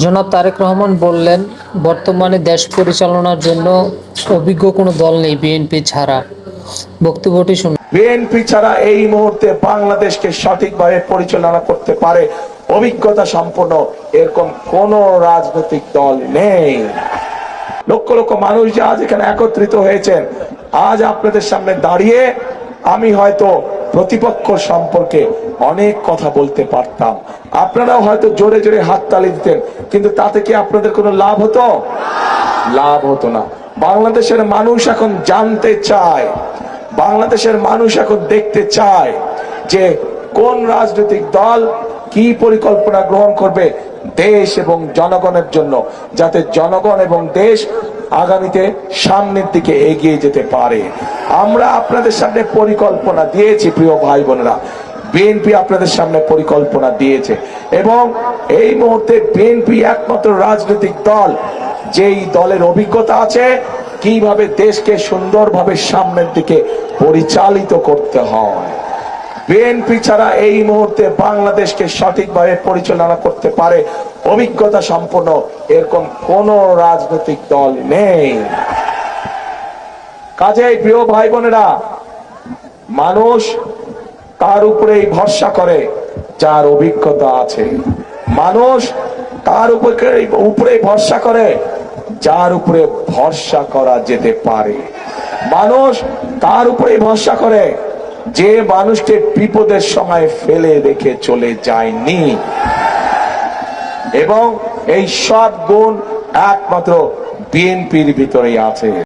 জনাব তারেক রহমান বললেন, বর্তমানে দেশ পরিচালনার জন্য অভিজ্ঞ কোনো দল নেই বিএনপি ছাড়া। বক্তব্যটি শুনুন। বিএনপি ছাড়া এই মুহূর্তে বাংলাদেশকে সঠিকভাবে পরিচালনা করতে পারে অভিজ্ঞতা সম্পন্ন এরকম কোন রাজনৈতিক দল নেই। লক্ষ লক্ষ মানুষ যে আজ এখানে একত্রিত হয়েছেন, আজ আপনাদের সামনে দাঁড়িয়ে আমি হয়তো প্রতিপক্ষ সম্পর্কে অনেক কথা বলতে পারতাম, আপনারাও হয়তো জোরে জোরে হাততালি দিতেন, কিন্তু তাতে কি আপনাদের কোনো লাভ হতো? লাভ হতো না। বাংলাদেশের মানুষ এখন জানতে চায়, বাংলাদেশের মানুষ এখন দেখতে চায় যে কোন রাজনৈতিক দল কি পরিকল্পনা গ্রহণ করবে দেশ এবং জনগণের জন্য, যাতে জনগণ এবং দেশ আগামীতে সামনের দিকে এগিয়ে যেতে পারে। আমরা আপনাদের সামনে পরিকল্পনা দিয়েছি প্রিয় ভাই বোনেরা, বিএনপি আপনাদের সামনে পরিকল্পনা দিয়েছে এবং এই মুহূর্তে বিএনপি একমাত্র রাজনৈতিক দল যেই দলের অভিজ্ঞতা আছে কিভাবে দেশকে সুন্দরভাবে সামনের দিকে পরিচালিত করতে হয়। বিএনপি ছাড়া এই মুহূর্তে বাংলাদেশকে সঠিকভাবে পরিচালনা করতে পারে অভিজ্ঞতা সম্পন্ন এরকম কোন রাজনৈতিক দল নেই। কাজেই প্রিয় ভাই বোনেরা, মানুষ তার উপরেই ভরসা করে যার অভিজ্ঞতা আছে, মানুষ তার উপরে ভরসা করে যার উপরে ভরসা করা যেতে পারে, মানুষ তার উপরে ভরসা করে যে মানুষকে বিপদের সময় ফেলে রেখে চলে যায়নি। এবং এই সব গুণ একমাত্র বিএনপির ভিতরেই আছে।